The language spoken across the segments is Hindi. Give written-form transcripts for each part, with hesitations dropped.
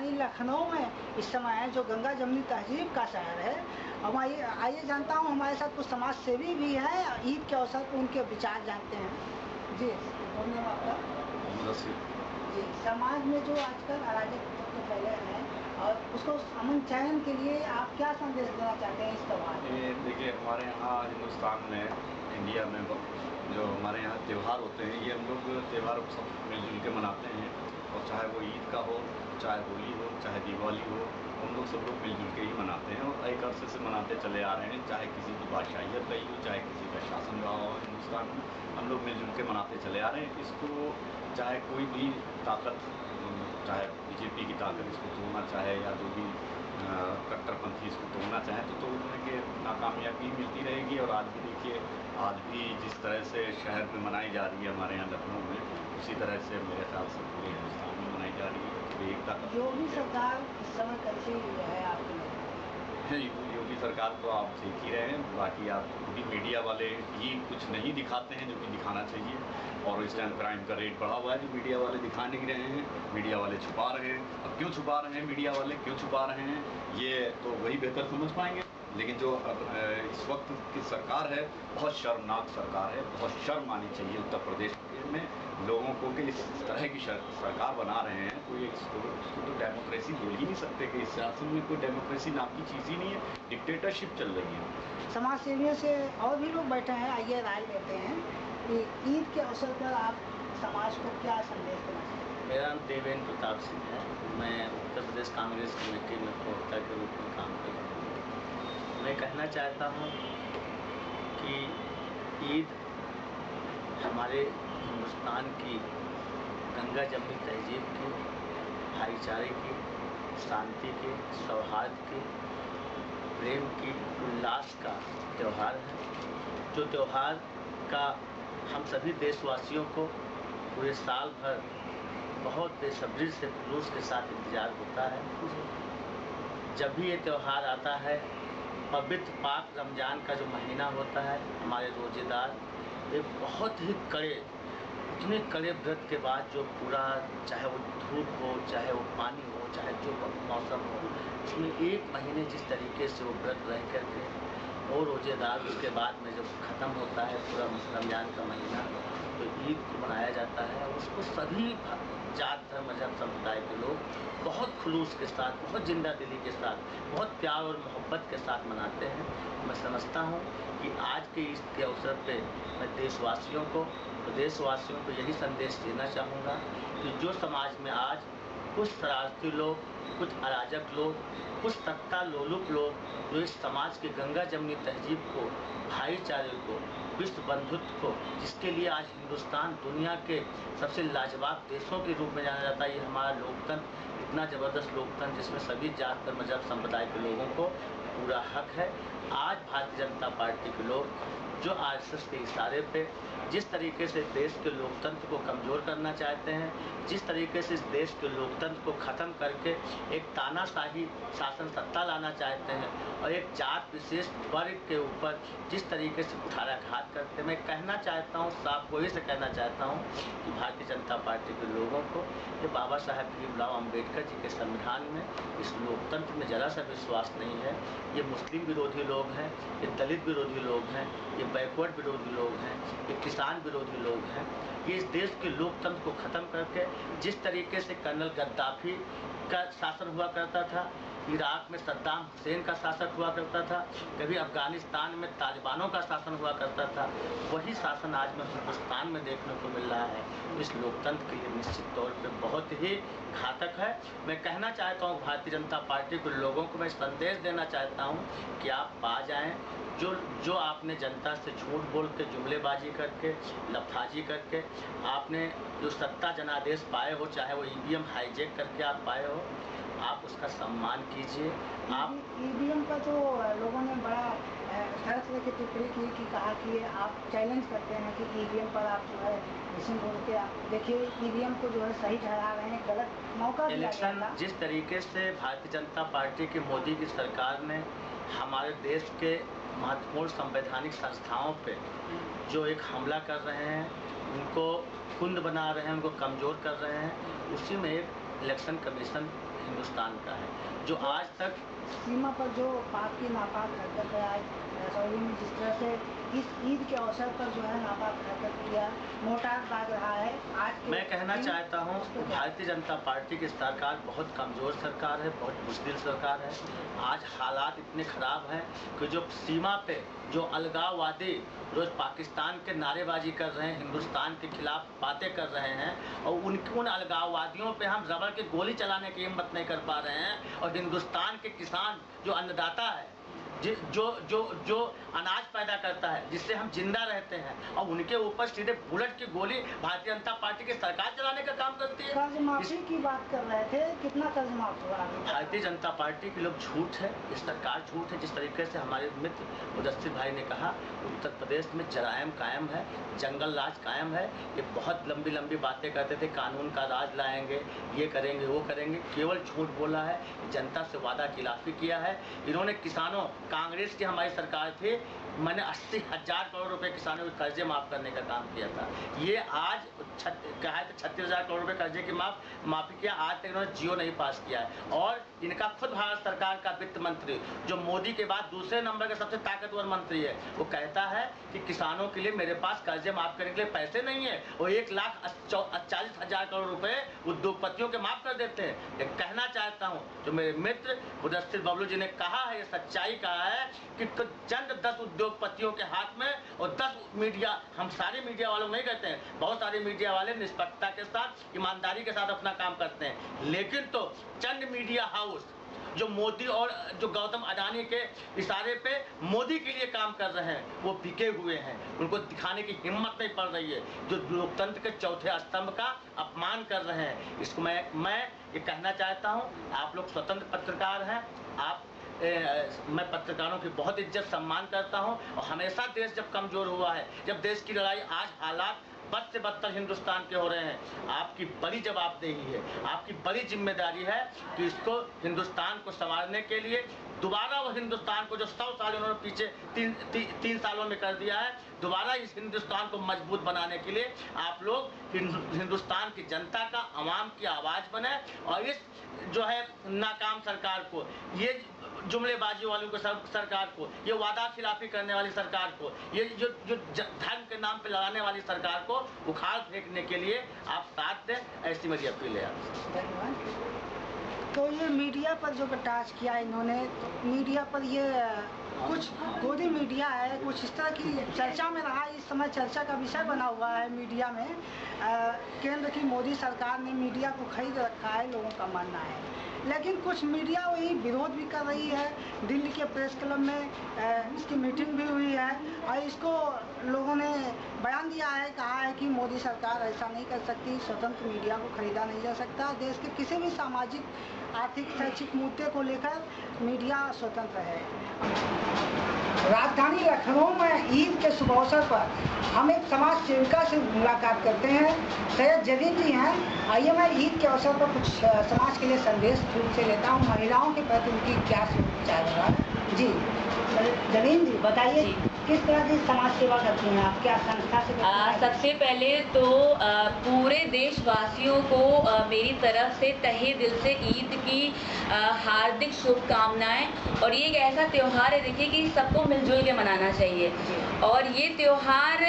हमारी लखनऊ में इस समय है, जो गंगा जमुनी तहजीब का शहर है। अब आइए जानता हूँ, हमारे साथ कुछ समाज सेवी भी हैं, ईद के अवसर पर उनके विचार जानते हैं। जी धन्यवाद जी। समाज में जो आजकल अराजक तत्व फैले हैं और उसको अमन चैन के लिए आप क्या संदेश देना चाहते हैं इस त्यौहार में? देखिए, हमारे यहाँ हिंदुस्तान में, इंडिया में जो हमारे यहाँ त्यौहार होते हैं, ये हम लोग त्यौहार सब मिलजुल के मनाते हैं। और चाहे वो ईद का हो, चाहे होली हो, चाहे दिवाली हो, हम लोग सब लोग मिलजुल के ही मनाते हैं और एक अरसे से मनाते चले आ रहे हैं। चाहे किसी की बादशाहियत रही हो, चाहे किसी का शासन रहा हो हिंदुस्तान में, हम लोग मिलजुल के मनाते चले आ रहे हैं। इसको चाहे कोई भी ताकत, चाहे बीजेपी की ताकत इसको तोड़ना चाहे या जो भी कट्टरपंथी इसको तोड़ना चाहे तो तोड़ने के नाकामयाबी मिलती रहेगी। और आज भी देखिए, आज भी जिस तरह से शहर में मनाई जा रही है हमारे यहाँ लखनऊ में, उसी तरह से मेरे ख्याल से पूरे हिंदुस्तान में मनाई जा रही है। एकता का योगी सरकार इस समय कैसी है आपके लिए? योगी सरकार तो आप देख ही रहे हैं। बाकी आप भी मीडिया वाले ही कुछ नहीं दिखाते हैं जो कि दिखाना चाहिए। और इस टाइम क्राइम का रेट बढ़ा हुआ है जो मीडिया वाले दिखा नहीं रहे हैं, मीडिया वाले छुपा रहे हैं। अब क्यों छुपा रहे हैं मीडिया वाले, क्यों छुपा रहे हैं, ये तो वही बेहतर समझ पाएंगे। लेकिन जो इस वक्त की सरकार है, बहुत शर्मनाक सरकार है। बहुत शर्म आनी चाहिए उत्तर प्रदेश में लोगों को कि इस तरह की सरकार बना रहे हैं। कोई उसको तो डेमोक्रेसी बोल ही नहीं सकते कि इस शासन में कोई डेमोक्रेसी नाम की चीज़ ही नहीं है, डिक्टेटरशिप चल रही है। समाज सेवियों से और भी लोग बैठे हैं, आइए राय लेते हैं कि ईद के अवसर पर आप समाज को क्या संदेश देना चाहते हैं? मेरा नाम देवेंद्र प्रताप सिंह है। मैं उत्तर प्रदेश कांग्रेस कमेटी में प्रवक्ता के रूप में काम कर रहा हूँ। मैं कहना चाहता हूँ कि ईद हमारे हिंदुस्तान की गंगा जमुनी तहजीब की, भाईचारे की, शांति के, सौहार्द के, प्रेम की, उल्लास का त्यौहार है। जो त्यौहार का हम सभी देशवासियों को पूरे साल भर बहुत बेसब्री से जुलूस के साथ इंतज़ार होता है। जब भी ये त्यौहार आता है, पवित्र पाक रमज़ान का जो महीना होता है, हमारे रोज़ेदार एक बहुत ही कड़े, इतने कड़े व्रत के बाद जो पूरा, चाहे वो धूप हो, चाहे वो पानी हो, चाहे जो मौसम हो, उसमें एक महीने जिस तरीके से वो व्रत रह करके और रोज़ेदार उसके बाद में जब ख़त्म होता है पूरा रमज़ान का महीना, तो ईद को मनाया जाता है। उसको सभी जात धर्म मजहब संप्रदाय के लोग बहुत खुलूस के साथ, बहुत जिंदा दिली के साथ, बहुत प्यार और मोहब्बत के साथ मनाते हैं। मैं समझता हूँ कि आज के ईद के अवसर पे मैं देशवासियों को, प्रदेशवासियों को यही संदेश देना चाहूँगा कि जो समाज में आज कुछ शरारती लोग, कुछ अराजक लोग, कुछ सत्ता लोलुप लोग जो इस समाज के गंगा जमुनी तहजीब को, भाईचारे को, विश्व बंधुत्व को, जिसके लिए आज हिंदुस्तान दुनिया के सबसे लाजवाब देशों के रूप में जाना जाता है, ये हमारा लोकतंत्र, इतना ज़बरदस्त लोकतंत्र जिसमें सभी जात धर्म मजहब संप्रदाय के लोगों को पूरा हक है। आज भारतीय जनता पार्टी के लोग जो आरएसएस के इशारे पे जिस तरीके से देश के लोकतंत्र को कमज़ोर करना चाहते हैं, जिस तरीके से इस देश के लोकतंत्र को ख़त्म करके एक तानाशाही शासन सत्ता लाना चाहते हैं और एक जात विशेष वर्ग के ऊपर जिस तरीके से कुठाराघात करते हैं, मैं कहना चाहता हूँ, साफ वही से कहना चाहता हूँ कि भारतीय जनता पार्टी के लोगों को ये बाबा साहेब भीमराव अम्बेडकर जी के संविधान में, इस लोकतंत्र में ज़रा सा विश्वास नहीं है। ये मुस्लिम विरोधी लोग हैं, ये दलित विरोधी लोग हैं, ये बैकवर्ड विरोधी लोग हैं, ये किसान विरोधी लोग हैं। ये इस देश के लोकतंत्र को ख़त्म करके जिस तरीके से कर्नल गद्दाफी का शासन हुआ करता था, इराक में सद्दाम हुसैन का शासक हुआ करता था, कभी अफ़गानिस्तान में तालिबानों का शासन हुआ करता था, वही शासन आज में हिंदुस्तान में देखने को मिल रहा है। इस लोकतंत्र के लिए निश्चित तौर पे बहुत ही घातक है। मैं कहना चाहता हूँ भारतीय जनता पार्टी के लोगों को, मैं संदेश देना चाहता हूँ कि आप आ जाएँ। जो आपने जनता से झूठ बोल के, जुमलेबाजी करके, लफाजी करके आपने जो सत्ता जनादेश पाए हो, चाहे वो ईवीएम हाईजैक करके आप पाए हो, आप उसका सम्मान कीजिए। आप ईवीएम का तो लोगों ने बड़ा तरह तरह की टिप्पणी की कि कहा कि आप चैलेंज करते हैं कि ईवीएम पर आप जो है मिशन बोल के आप देखिए, ईवीएम को जो है सही ठहरा रहे हैं, गलत मौका इलेक्शन जिस तरीके से भारतीय जनता पार्टी की मोदी की सरकार ने हमारे देश के महत्वपूर्ण संवैधानिक संस्थाओं पे जो एक हमला कर रहे हैं, उनको कुंद बना रहे हैं, उनको कमज़ोर कर रहे हैं, उसी में एक इलेक्शन कमीशन हिंदुस्तान का है, जो आज तक सीमा पर जो पाक की नापाक हरकत है, आज सऊदी में जिस तरह से इस ईद के अवसर पर जो है नापाक हरकत किया, मोटार दाग रहा है। आज मैं कहना चाहता हूँ भारतीय जनता पार्टी की सरकार बहुत कमज़ोर सरकार है, बहुत बुज़दिल सरकार है। आज हालात इतने ख़राब हैं कि जो सीमा पे जो अलगाववादी रोज़ पाकिस्तान के नारेबाजी कर रहे हैं, हिंदुस्तान के खिलाफ बातें कर रहे हैं, और उन अलगाववादियों पे हम रबड़ की गोली चलाने की हिम्मत नहीं कर पा रहे हैं। और हिंदुस्तान के किसान जो अन्नदाता है, जो अनाज पैदा करता है, जिससे हम जिंदा रहते हैं, और उनके ऊपर सीधे बुलेट की गोली भारतीय जनता पार्टी की सरकार चलाने का काम करती है। कर्ज माफी की बात कर रहे थे, कितना कर्ज माफ हुआ? भारतीय जनता पार्टी के लोग झूठ है, ये सरकार झूठ है। जिस तरीके से हमारे मित्र मुदस्सिर भाई ने कहा, उत्तर प्रदेश में जराइम कायम है, जंगल राज कायम है। ये बहुत लंबी लंबी बातें करते थे, कानून का राज लाएंगे, ये करेंगे, वो करेंगे, केवल झूठ बोला है, जनता से वादा खिलाफी किया है। इन्होंने किसानों, कांग्रेस की हमारी सरकार थी, मैंने 80,000 करोड़ रुपए किसानों के कर्जे माफ करने का काम किया था। ये आज कहा है 36,000 करोड़ रुपए कर्जे की माफी किया, आज तक इन्होंने जियो नहीं पास किया है। और इनका खुद भारत सरकार का वित्त मंत्री, जो मोदी के बाद दूसरे नंबर का सबसे ताकतवर मंत्री है, वो कहता है कि किसानों के लिए मेरे पास कर्जे माफ करने के लिए पैसे नहीं है, वो 1,40,000 करोड़ रुपए उद्योगपतियों के माफ कर देते हैं। ये कहना चाहता हूँ, जो मेरे मित्र मुदस्सिर बबलू जी ने कहा है, ये सच्चाई कहा है कि चंद 10 उद्योगपतियों के हाथ में और 10 मीडिया, हम सारे मीडिया वालों नहीं कहते हैं, बहुत सारे मीडिया वाले निष्पक्षता के साथ, ईमानदारी के साथ अपना काम करते हैं, लेकिन तो चंद मीडिया हाउस जो मोदी और जो गौतम अडानी के इशारे पे मोदी के लिए काम कर रहे हैं, वो बिके हुए हैं। उनको दिखाने की हिम्मत नहीं पड़ रही है, जो लोकतंत्र के चौथे स्तंभ का अपमान कर रहे हैं। इसको मैं ये कहना चाहता हूँ, आप लोग स्वतंत्र पत्रकार हैं, मैं पत्रकारों की बहुत इज्जत सम्मान करता हूं, और हमेशा देश जब कमजोर हुआ है, जब देश की लड़ाई, आज हालात बद से बदतर हिंदुस्तान के हो रहे हैं, आपकी बड़ी जवाबदेही है, आपकी बड़ी जिम्मेदारी है कि इसको हिंदुस्तान को संवारने के लिए दोबारा वो हिंदुस्तान को जो 100 साल उन्होंने पीछे 3 सालों में कर दिया है, दोबारा इस हिंदुस्तान को मजबूत बनाने के लिए आप लोग हिंदुस्तान की जनता का, आवाम की आवाज़ बने, और इस जो है नाकाम सरकार को, ये जुमलेबाजी वालों को, सरकार को, ये वादा खिलाफी करने वाली सरकार को, ये जो धर्म के नाम पे लड़ाने वाली सरकार को उखाड़ फेंकने के लिए आप साथ दें, ऐसी मेरी अपील है आपसे। तो ये मीडिया पर जो कटाक्ष किया इन्होंने, तो मीडिया पर ये कुछ गोदी मीडिया है, कुछ इस तरह की चर्चा में रहा, इस समय चर्चा का विषय बना हुआ है मीडिया में। केंद्र की मोदी सरकार ने मीडिया को खरीद रखा है, लोगों का मानना है, लेकिन कुछ मीडिया वही विरोध भी कर रही है। दिल्ली के प्रेस क्लब में इसकी मीटिंग भी हुई है, और इसको लोगों ने बयान दिया है, कहा है कि मोदी सरकार ऐसा नहीं कर सकती, स्वतंत्र मीडिया को खरीदा नहीं जा सकता, देश के किसी भी सामाजिक, आर्थिक, शैक्षिक मुद्दे को लेकर मीडिया स्वतंत्र है। राजधानी लखनऊ में ईद के शुभ अवसर पर हम एक समाज सेविका से मुलाकात करते हैं, सैयद जलील जी हैं। आइए मैं ईद के अवसर पर कुछ समाज के लिए संदेश से लेता हूँ, महिलाओं के प्रति उनकी क्या विचार होगा। जी जलील जी बताइए, किस तरह की समाज सेवा करती हैं आप, क्या संस्था से? सबसे पहले तो पूरे देशवासियों को मेरी तरफ से तहे दिल से ईद की हार्दिक शुभकामनाएं। और ये एक ऐसा त्यौहार है, देखिए, कि सबको मिलजुल के मनाना चाहिए, और ये त्यौहार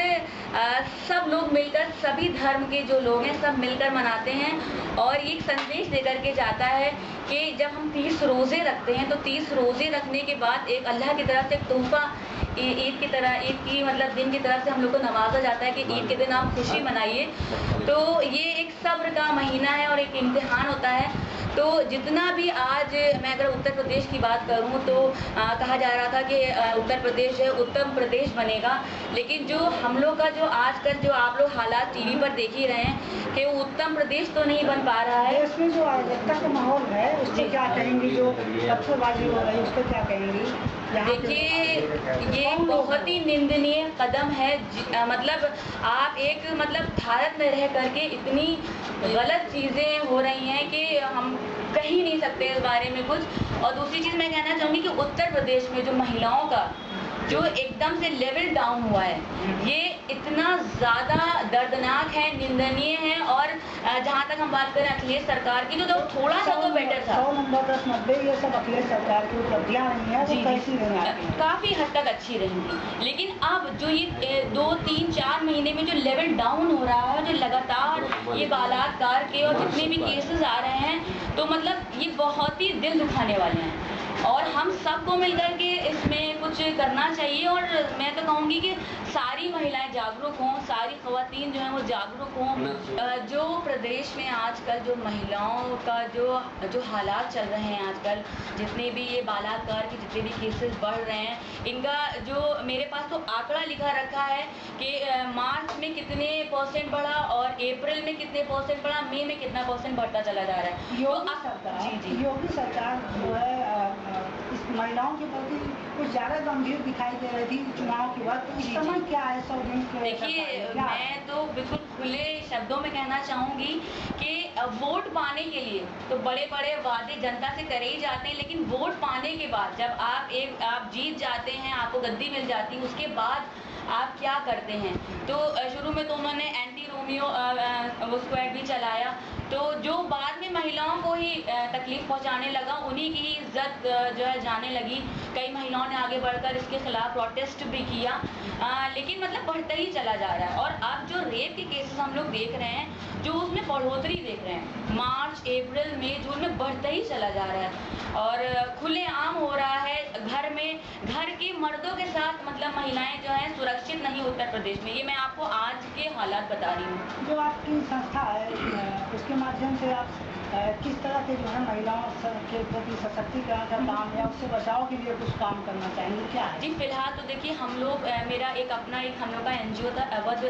सब लोग मिलकर, सभी धर्म के जो लोग हैं सब मिलकर मनाते हैं। और ये एक संदेश देकर के जाता है कि जब हम 30 रोज़े रखते हैं, तो 30 रोज़े रखने के बाद एक अल्लाह की तरफ से एक तोहफा, ईद की तरह, ईद की मतलब दिन की तरफ से हम लोग को नवाजा जाता है कि ईद के दिन आप खुशी मनाइए। तो ये एक सब्र का महीना है और एक इम्तिहान होता है। तो जितना भी आज मैं अगर उत्तर प्रदेश की बात करूं तो कहा जा रहा था कि उत्तर प्रदेश है, उत्तम प्रदेश बनेगा, लेकिन जो हम लोग का जो आजकल जो आप लोग हालात टीवी पर देख ही रहे हैं कि वो उत्तम प्रदेश तो नहीं बन पा रहा है। इसमें जो अराजकता का माहौल है उसको क्या कहेंगी, जो पत्थरबाजी हो रही है उसको क्या कहेंगी? देखिए, ये बहुत ही निंदनीय कदम है। मतलब आप एक भारत में रह करके इतनी गलत चीज़ें हो रही हैं कि हम कह ही नहीं सकते इस बारे में कुछ। और दूसरी चीज़ मैं कहना चाहूँगी कि उत्तर प्रदेश में जो महिलाओं का जो एकदम से लेवल डाउन हुआ है, ये इतना ज़्यादा दर्दनाक है, निंदनीय है। और जहाँ तक हम बात करें अखिलेश सरकार की, तो थोड़ा सा तो बेटर था। 100 नंबर 10 90 ये सब अखिलेश सरकार की उपलब्धियाँ नहीं है, वो कैसी रही आपकी? काफ़ी हद तक अच्छी रही थी। लेकिन अब जो ये 2 3 4 महीने में जो लेवल डाउन हो रहा है, जो लगातार ये बलात्कार के और जितने भी केसेस आ रहे हैं, तो मतलब ये बहुत ही दिल दुखाने वाले हैं। और हम सबको मिलकर के इसमें कुछ करना चाहिए। और मैं तो कहूँगी कि सारी महिलाएं जागरूक हों, सारी ख़वातीन जो हैं वो जागरूक हों। जो प्रदेश में आजकल जो महिलाओं का जो हालात चल रहे हैं आजकल, जितने भी ये बलात्कार के जितने भी केसेस बढ़ रहे हैं, इनका जो मेरे पास तो आंकड़ा लिखा रखा है कि मार्च में कितने % बढ़ा और अप्रैल में कितने % बढ़ा, मई में कितना % बढ़ता चला जा रहा है। योगी सरकार जो है इस महिलाओं के प्रति कुछ ज़्यादा गंभीर दिखाई दे रही थी चुनाव के वक्त। इस समय क्या है 100 दिन के? देखिए, मैं तो बिल्कुल खुले शब्दों में कहना चाहूँगी कि वोट पाने के लिए तो बड़े बड़े वादे जनता से करे ही जाते हैं, लेकिन वोट पाने के बाद जब आप जीत जाते हैं, आपको गद्दी मिल जाती है, उसके बाद आप क्या करते हैं? तो शुरू में तो उन्होंने एंटी रोमियो वो स्क्वाड भी चलाया, तो जो बाद में महिलाओं को ही तकलीफ पहुंचाने लगा, उन्हीं की ही इज्जत जो है जाने लगी। कई महिलाओं ने आगे बढ़कर इसके खिलाफ प्रोटेस्ट भी किया, लेकिन मतलब बढ़ता ही चला जा रहा है। और अब जो रेप के केसेस हम लोग देख रहे हैं, जो उसमें बढ़ोतरी देख रहे हैं, मार्च अप्रैल में जून में बढ़ता ही चला जा रहा है और खुलेआम हो रहा है। घर के मर्दों के साथ मतलब महिलाएं जो हैं सुरक्षित नहीं उत्तर प्रदेश में। ये मैं आपको आज के हालात बता रही हूँ। जो आपकी संस्था है उसके माध्यम से आप किस तरह के जो है महिलाओं के प्रति सशक्तिकरण का काम या उससे बचाव के लिए कुछ काम करना चाहेंगे, क्या है? जी, फिलहाल तो देखिए हम लोग मेरा हम लोग का NGO था अवध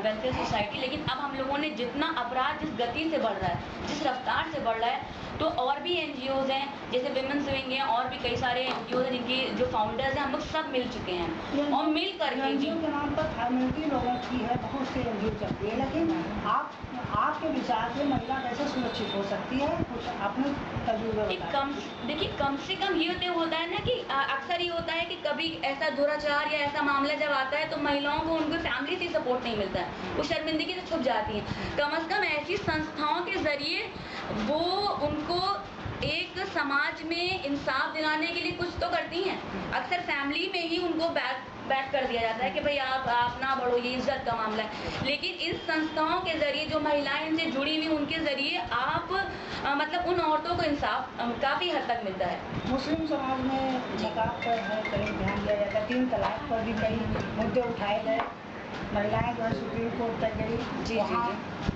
वेलफेयर सोसाइटी, लेकिन अब हम लोगों ने जितना अपराध जिस गति से बढ़ रहा है, जिस रफ्तार से बढ़ रहा है, तो और भी NGOs हैं, जैसे विमेंस विंग हैं, और भी कई सारे NGOs हैं जिनकी जो फाउंडर्स हैं, हम लोग सब मिल चुके हैं और मिल करके NGO के नाम पर फॉर्मेलिटी लोगों की है, बहुत से NGO चलती है, लेकिन आपके विचार से महिला कैसे सुरक्षित हो सकती है? कुछ आपने तजुर्बा बताया। देखिए, कम से कम ये तो होता है ना कि अक्सर ये होता है कि कभी ऐसा दुराचार या ऐसा मामला जब आता है तो महिलाओं को उनकी फैमिली से सपोर्ट नहीं मिलता है, वो शर्मिंदगी से छुप जाती हैं। कम से कम ऐसी संस्थाओं के जरिए वो उनको एक समाज में इंसाफ दिलाने के लिए कुछ तो करती हैं। अक्सर फैमिली में ही उनको बैक कर दिया जाता है कि भाई आप ना बढ़ो, ये इज्जत का मामला है। लेकिन इन संस्थाओं के जरिए जो महिलाएं इनसे जुड़ी हुई, उनके जरिए आप मतलब उन औरतों को इंसाफ काफ़ी हद तक मिलता है। मुस्लिम समाज में नकाब पर है कहीं ध्यान दिया जाता है, 3 तलाक पर भी कई मुद्दे उठाए गए, महिलाएं जो है सुप्रीम कोर्ट तक गई, वहाँ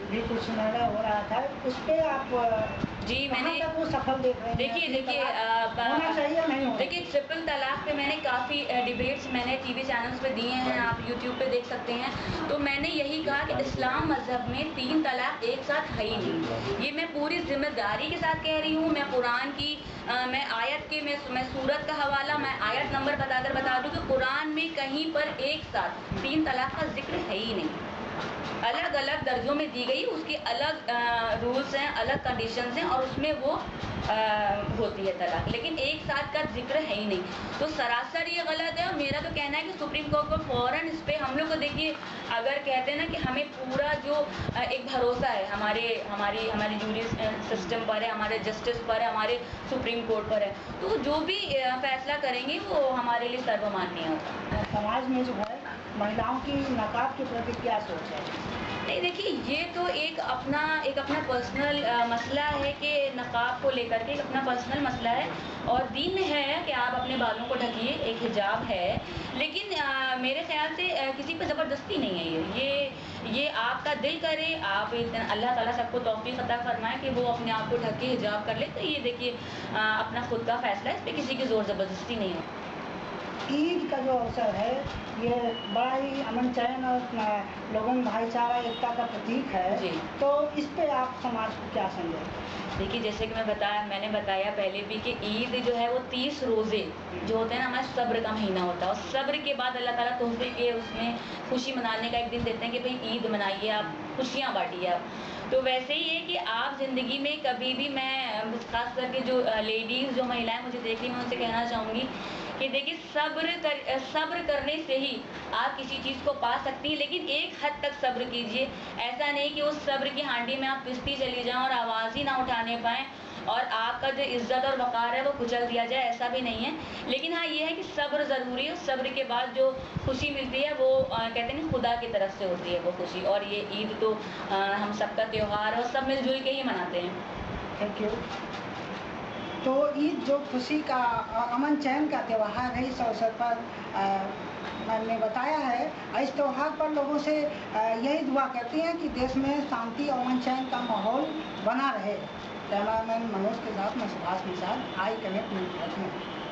भी कुछ निर्णय हो रहा था, उस पर आप जी मैंने वो सफल देख रहे हैं? देखिए होना चाहिए नहीं होना? देखिए, ट्रिपल तलाक पे मैंने काफ़ी डिबेट्स मैंने TV चैनल्स पे दिए हैं, आप YouTube पे देख सकते हैं। तो मैंने यही कहा कि इस्लाम मज़हब में 3 तलाक एक साथ है ही नहीं। ये मैं पूरी जिम्मेदारी के साथ कह रही हूँ। मैं कुरान की मैं आयत के मैं सूरत का हवाला, मैं आयत नंबर बता दूँ कि कुरान में कहीं पर एक साथ 3 तलाक का जिक्र है ही नहीं। अलग अलग दर्जों में दी गई, उसके अलग रूल्स हैं, अलग कंडीशंस हैं, और उसमें वो होती है तलाक, लेकिन एक साथ का जिक्र है ही नहीं। तो सरासर ये गलत है। और मेरा तो कहना है कि सुप्रीम कोर्ट को फ़ौरन इस पर हम लोग को देखिए, अगर कहते हैं ना कि हमें पूरा जो एक भरोसा है हमारी जूरी सिस्टम पर है, हमारे जस्टिस पर है, हमारे सुप्रीम कोर्ट पर है, तो जो भी फैसला करेंगे वो हमारे लिए सर्वमान्य होगा। समाज में जो है महिलाओं की नकाब के प्रति क्या सोच है? नहीं, देखिए, ये तो एक अपना पर्सनल मसला है कि नकाब को लेकर के एक अपना पर्सनल मसला है, और दीन में है कि आप अपने बालों को ढकिए, एक हिजाब है, लेकिन मेरे ख्याल से किसी पर ज़बरदस्ती नहीं है। ये आपका दिल करे, आप अल्लाह ताला सबको तौफीक अता फरमाए कि वो अपने आप को ढक के हिजाब कर ले, तो ये देखिए अपना खुद का फैसला है, इस पर किसी की ज़ोर ज़बरदस्ती नहीं है। ईद का जो अवसर है ये बड़ा ही अमन चैन और लोगों में भाईचारा एकता का प्रतीक है जी। तो इस पे आप समाज को क्या समझें? देखिए, जैसे कि मैंने बताया पहले भी कि ईद जो है वो 30 रोज़े जो होते हैं ना, हमारे सब्र का महीना होता है, और सब्र के बाद अल्लाह ताला तोहफे के उसमें खुशी मनाने का एक दिन देते हैं कि भाई ईद मनाइए, आप खुशियाँ बांटिए आप। तो वैसे ही है कि आप ज़िंदगी में कभी भी, मैं खास करके जो लेडीज़ जो महिलाएं मुझे देख रही हैं, मैं उनसे कहना चाहूँगी कि देखिए सब्र करने से ही आप किसी चीज़ को पा सकती हैं, लेकिन एक हद तक सब्र कीजिए। ऐसा नहीं कि उस सब्र की हांडी में आप पिसती चली जाएं और आवाज़ ही ना उठाने पाएँ और आपका जो इज्जत और वक़ार है वो कुचल दिया जाए, ऐसा भी नहीं है। लेकिन हाँ, ये है कि सब्र ज़रूरी है। सब्र के बाद जो खुशी मिलती है वो कहते हैं ना, खुदा की तरफ से होती है वो खुशी। और ये ईद तो हम सबका त्यौहार है और सब मिलजुल के ही मनाते हैं। Thank you. तो ईद जो खुशी का अमन चैन का त्यौहार है, इस अवसर पर मैंने बताया है, इस त्यौहार पर लोगों से यही दुआ करती हैं कि देश में शांति और अमन चैन का माहौल बना रहे। कैमरामैन मनोज के साथ मैं Subhash Nishad, I connect news.